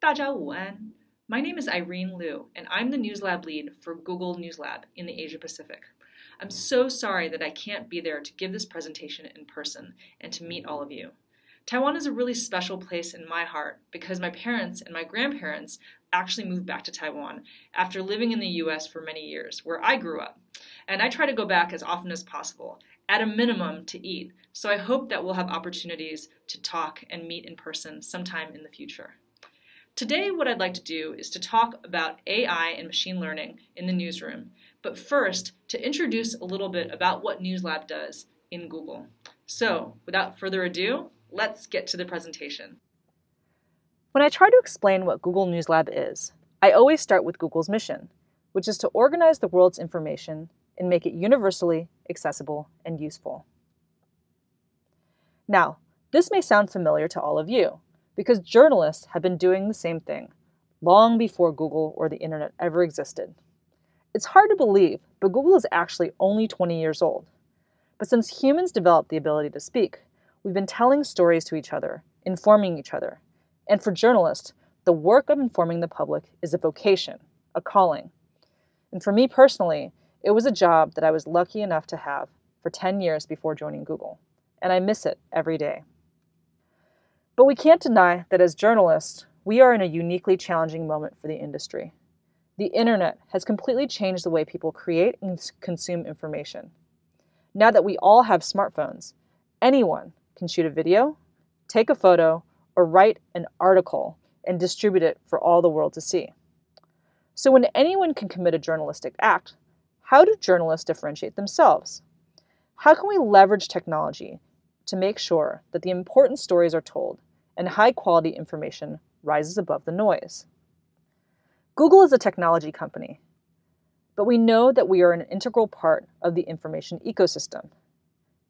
大家午安. My name is Irene Liu, and I'm the News Lab lead for Google News Lab in the Asia Pacific. I'm so sorry that I can't be there to give this presentation in person and to meet all of you. Taiwan is a really special place in my heart because my parents and my grandparents actually moved back to Taiwan after living in the US for many years, where I grew up. And I try to go back as often as possible, at a minimum to eat, so I hope that we'll have opportunities to talk and meet in person sometime in the future. Today, what I'd like to do is to talk about AI and machine learning in the newsroom, but first, to introduce a little bit about what News Lab does in Google. So, without further ado, let's get to the presentation. When I try to explain what Google News Lab is, I always start with Google's mission, which is to organize the world's information and make it universally accessible and useful. Now, this may sound familiar to all of you, because journalists have been doing the same thing long before Google or the internet ever existed. It's hard to believe, but Google is actually only 20 years old. But since humans developed the ability to speak, we've been telling stories to each other, informing each other. And for journalists, the work of informing the public is a vocation, a calling. And for me personally, it was a job that I was lucky enough to have for 10 years before joining Google, and I miss it every day. But we can't deny that as journalists, we are in a uniquely challenging moment for the industry. The internet has completely changed the way people create and consume information. Now that we all have smartphones, anyone can shoot a video, take a photo, or write an article and distribute it for all the world to see. So when anyone can commit a journalistic act, how do journalists differentiate themselves? How can we leverage technology to make sure that the important stories are told and high-quality information rises above the noise? Google is a technology company, but we know that we are an integral part of the information ecosystem.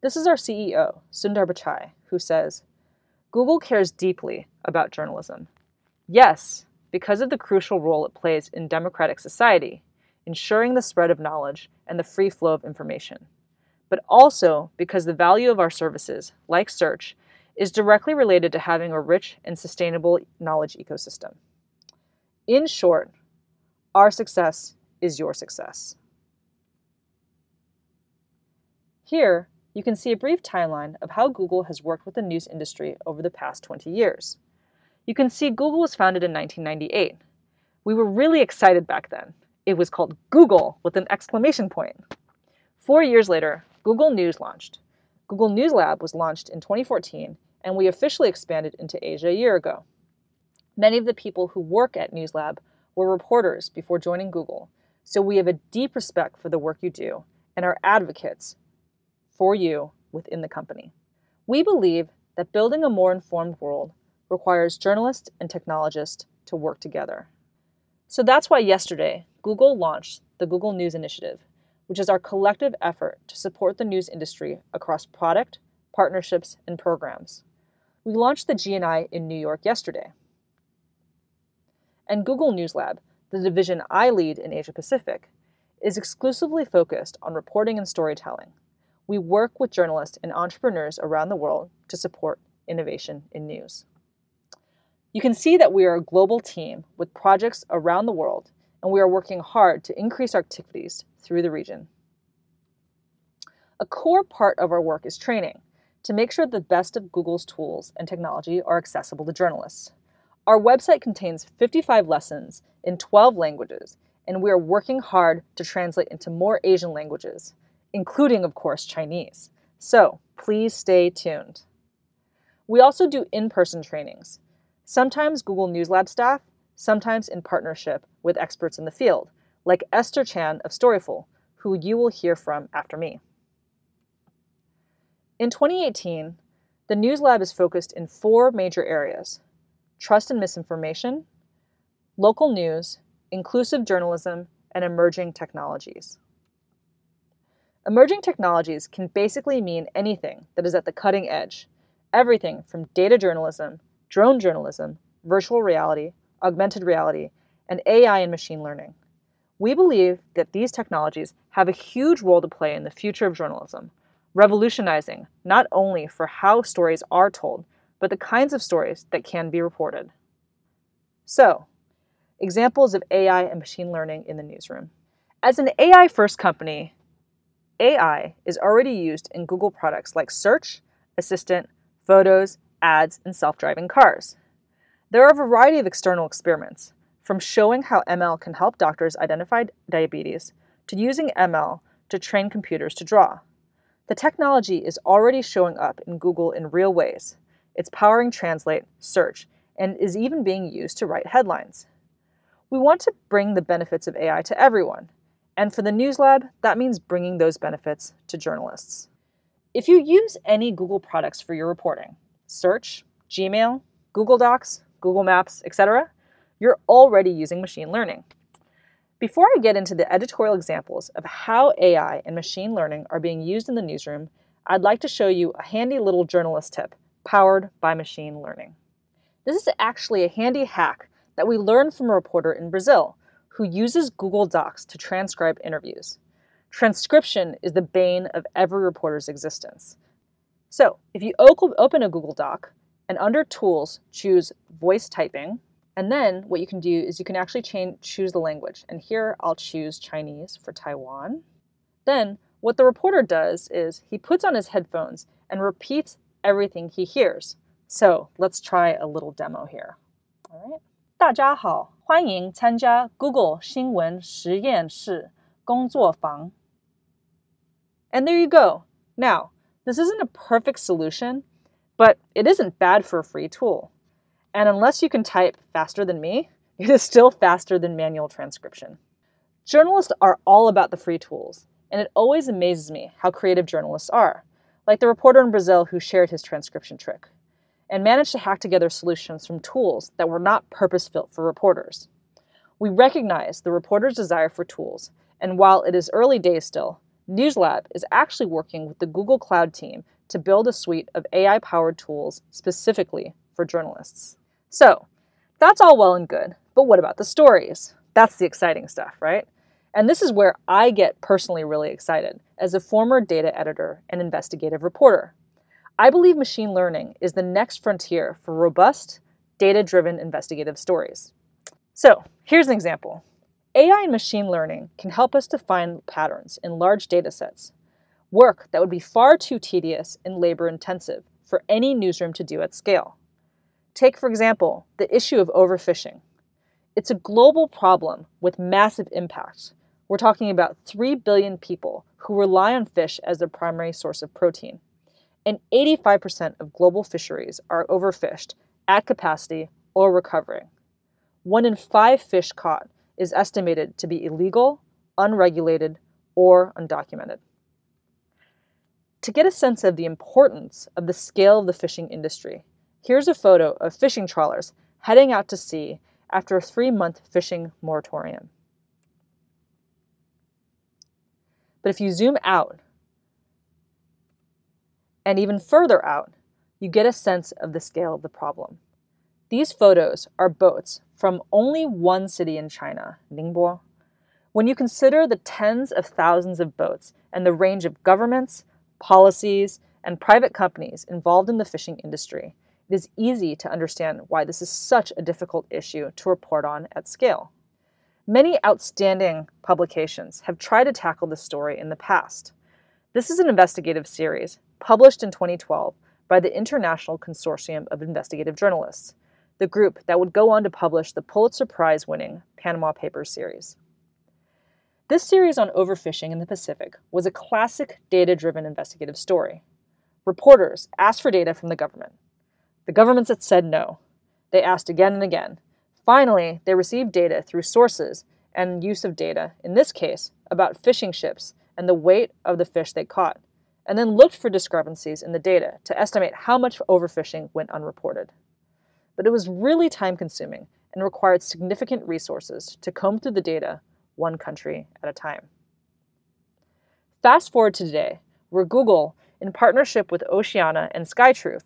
This is our CEO, Sundar Pichai, who says, "Google cares deeply about journalism. Yes, because of the crucial role it plays in democratic society, ensuring the spread of knowledge and the free flow of information, but also because the value of our services, like search, is directly related to having a rich and sustainable knowledge ecosystem. In short, our success is your success." Here, you can see a brief timeline of how Google has worked with the news industry over the past 20 years. You can see Google was founded in 1998. We were really excited back then. It was called Google with an exclamation point. 4 years later, Google News launched. Google News Lab was launched in 2014, and we officially expanded into Asia a year ago. Many of the people who work at News Lab were reporters before joining Google, so we have a deep respect for the work you do and are advocates for you within the company. We believe that building a more informed world requires journalists and technologists to work together. So that's why yesterday, Google launched the Google News Initiative, which is our collective effort to support the news industry across product, partnerships, and programs. We launched the GNI in New York yesterday. And Google News Lab, the division I lead in Asia Pacific, is exclusively focused on reporting and storytelling. We work with journalists and entrepreneurs around the world to support innovation in news. You can see that we are a global team with projects around the world, and we are working hard to increase our activities through the region. A core part of our work is training, to make sure the best of Google's tools and technology are accessible to journalists. Our website contains 55 lessons in 12 languages, and we are working hard to translate into more Asian languages, including, of course, Chinese. So please stay tuned. We also do in-person trainings, sometimes Google News Lab staff, sometimes in partnership with experts in the field, like Esther Chan of Storyful, who you will hear from after me. In 2018, the News Lab is focused in 4 major areas: trust and misinformation, local news, inclusive journalism, and emerging technologies. Emerging technologies can basically mean anything that is at the cutting edge, everything from data journalism, drone journalism, virtual reality, augmented reality, and AI and machine learning. We believe that these technologies have a huge role to play in the future of journalism, revolutionizing not only for how stories are told, but the kinds of stories that can be reported. So, examples of AI and machine learning in the newsroom. As an AI-first company, AI is already used in Google products like Search, Assistant, Photos, Ads, and self-driving cars. There are a variety of external experiments, from showing how ML can help doctors identify diabetes to using ML to train computers to draw. The technology is already showing up in Google in real ways. It's powering Translate, Search, and is even being used to write headlines. We want to bring the benefits of AI to everyone, and for the News Lab, that means bringing those benefits to journalists. If you use any Google products for your reporting, Search, Gmail, Google Docs, Google Maps, etc., you're already using machine learning. Before I get into the editorial examples of how AI and machine learning are being used in the newsroom, I'd like to show you a handy little journalist tip powered by machine learning. This is actually a handy hack that we learned from a reporter in Brazil who uses Google Docs to transcribe interviews. Transcription is the bane of every reporter's existence. So, if you open a Google Doc and under Tools, choose Voice Typing, and then what you can do is you can actually choose the language. And here I'll choose Chinese for Taiwan. Then what the reporter does is he puts on his headphones and repeats everything he hears. So let's try a little demo here. All right. 大家好，欢迎参加 Google 新闻实验室工作坊. And there you go. Now, this isn't a perfect solution, but it isn't bad for a free tool. And unless you can type faster than me, it is still faster than manual transcription. Journalists are all about the free tools, and it always amazes me how creative journalists are, like the reporter in Brazil who shared his transcription trick, and managed to hack together solutions from tools that were not purpose-built for reporters. We recognize the reporter's desire for tools, and while it is early days still, NewsLab is actually working with the Google Cloud team to build a suite of AI-powered tools specifically for journalists. So, that's all well and good, but what about the stories? That's the exciting stuff, right? And this is where I get personally really excited as a former data editor and investigative reporter. I believe machine learning is the next frontier for robust, data-driven investigative stories. So, here's an example. AI and machine learning can help us to find patterns in large data sets, work that would be far too tedious and labor-intensive for any newsroom to do at scale. Take, for example, the issue of overfishing. It's a global problem with massive impact. We're talking about 3 billion people who rely on fish as their primary source of protein. And 85% of global fisheries are overfished, at capacity, or recovering. 1 in 5 fish caught is estimated to be illegal, unregulated, or undocumented. To get a sense of the importance of the scale of the fishing industry, here's a photo of fishing trawlers heading out to sea after a 3-month fishing moratorium. But if you zoom out, and even further out, you get a sense of the scale of the problem. These photos are boats from only one city in China, Ningbo. When you consider the tens of thousands of boats and the range of governments, policies, and private companies involved in the fishing industry, it is easy to understand why this is such a difficult issue to report on at scale. Many outstanding publications have tried to tackle this story in the past. This is an investigative series published in 2012 by the International Consortium of Investigative Journalists, the group that would go on to publish the Pulitzer Prize-winning Panama Papers series. This series on overfishing in the Pacific was a classic data-driven investigative story. Reporters asked for data from the government. The governments had said no. They asked again and again. Finally, they received data through sources and use of data, in this case, about fishing ships and the weight of the fish they caught, and then looked for discrepancies in the data to estimate how much overfishing went unreported. But it was really time-consuming and required significant resources to comb through the data one country at a time. Fast forward to today, where Google, in partnership with Oceana and SkyTruth,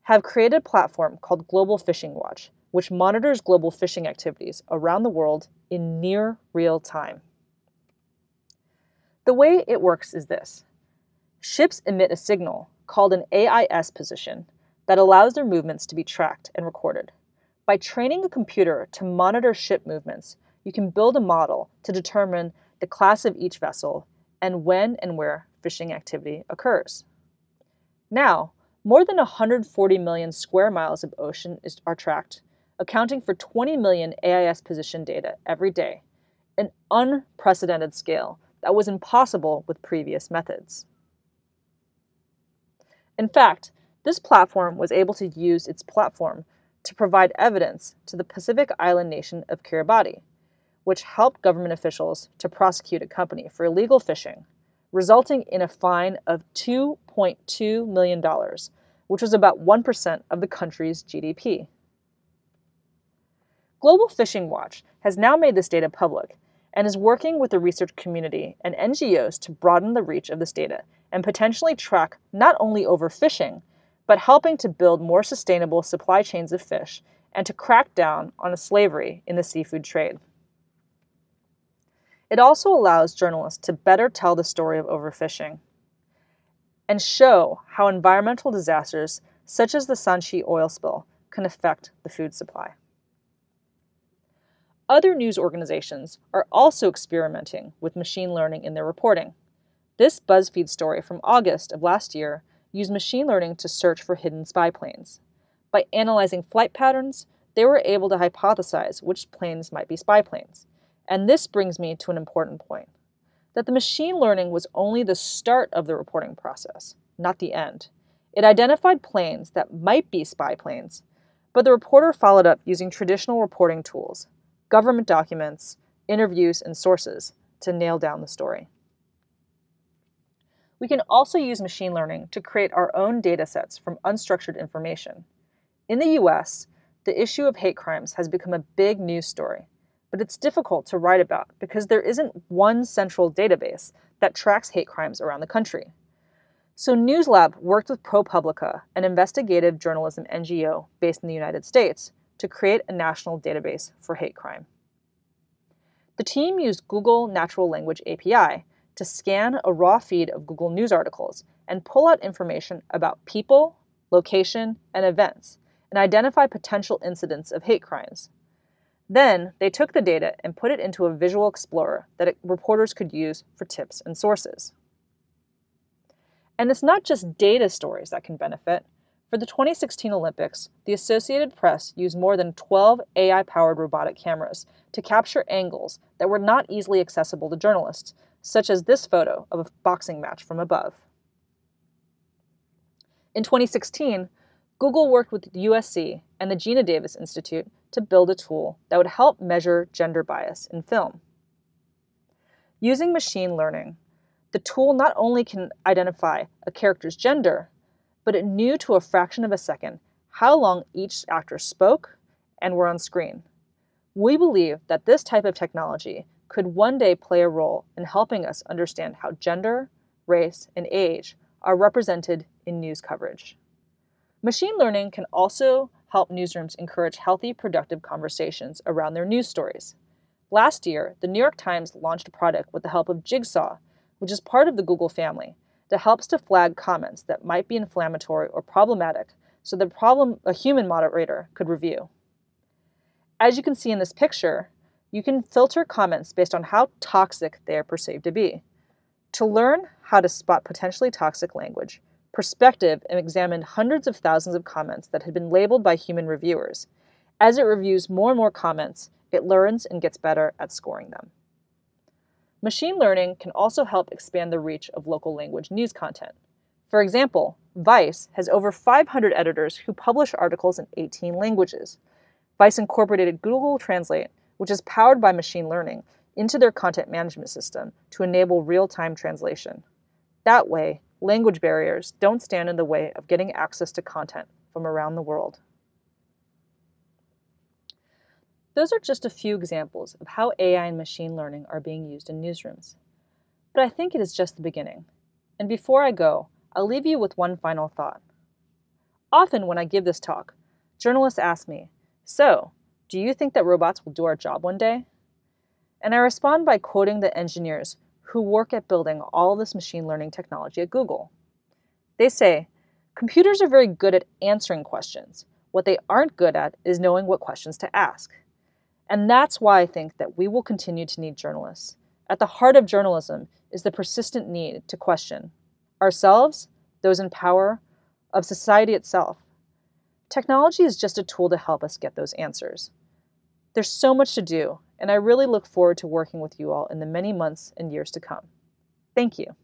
have created a platform called Global Fishing Watch, which monitors global fishing activities around the world in near real time. The way it works is this. Ships emit a signal called an AIS position that allows their movements to be tracked and recorded. By training a computer to monitor ship movements, you can build a model to determine the class of each vessel and when and where fishing activity occurs. Now, more than 140 million square miles of ocean are tracked, accounting for 20 million AIS position data every day, an unprecedented scale that was impossible with previous methods. In fact, this platform was able to use its platform to provide evidence to the Pacific island nation of Kiribati, which helped government officials to prosecute a company for illegal fishing, resulting in a fine of $2.2 million, which was about 1% of the country's GDP. Global Fishing Watch has now made this data public and is working with the research community and NGOs to broaden the reach of this data and potentially track not only overfishing, but helping to build more sustainable supply chains of fish and to crack down on slavery in the seafood trade. It also allows journalists to better tell the story of overfishing and show how environmental disasters such as the Sanchi oil spill can affect the food supply. Other news organizations are also experimenting with machine learning in their reporting. This BuzzFeed story from August of last year used machine learning to search for hidden spy planes. By analyzing flight patterns, they were able to hypothesize which planes might be spy planes. And this brings me to an important point, that the machine learning was only the start of the reporting process, not the end. It identified planes that might be spy planes, but the reporter followed up using traditional reporting tools, government documents, interviews, and sources to nail down the story. We can also use machine learning to create our own data sets from unstructured information. In the US, the issue of hate crimes has become a big news story, but it's difficult to write about because there isn't one central database that tracks hate crimes around the country. So NewsLab worked with ProPublica, an investigative journalism NGO based in the United States, to create a national database for hate crime. The team used Google Natural Language API to scan a raw feed of Google News articles and pull out information about people, location, and events, and identify potential incidents of hate crimes. Then, they took the data and put it into a visual explorer that reporters could use for tips and sources. And it's not just data stories that can benefit. For the 2016 Olympics, the Associated Press used more than 12 AI-powered robotic cameras to capture angles that were not easily accessible to journalists, such as this photo of a boxing match from above. In 2016, Google worked with USC and the Gina Davis Institute to build a tool that would help measure gender bias in film. Using machine learning, the tool not only can identify a character's gender, but it knew to a fraction of a second how long each actor spoke and were on screen. We believe that this type of technology could one day play a role in helping us understand how gender, race, and age are represented in news coverage. Machine learning can also help newsrooms encourage healthy, productive conversations around their news stories. Last year, the New York Times launched a product with the help of Jigsaw, which is part of the Google family, that helps to flag comments that might be inflammatory or problematic so that a human moderator could review. As you can see in this picture, you can filter comments based on how toxic they are perceived to be. To learn how to spot potentially toxic language, Perspective examined hundreds of thousands of comments that had been labeled by human reviewers. As it reviews more and more comments, it learns and gets better at scoring them. Machine learning can also help expand the reach of local language news content. For example, Vice has over 500 editors who publish articles in 18 languages. Vice incorporated Google Translate, which is powered by machine learning, into their content management system to enable real-time translation. That way, language barriers don't stand in the way of getting access to content from around the world. Those are just a few examples of how AI and machine learning are being used in newsrooms. But I think it is just the beginning. And before I go, I'll leave you with one final thought. Often when I give this talk, journalists ask me, "So, do you think that robots will do our job one day?" And I respond by quoting the engineers who work at building all this machine learning technology at Google. They say, "Computers are very good at answering questions, What they aren't good at is knowing what questions to ask. And that's why I think that we will continue to need journalists. At the heart of journalism is the persistent need to question ourselves, those in power, of society itself. Technology is just a tool to help us get those answers. There's so much to do, and I really look forward to working with you all in the many months and years to come. Thank you.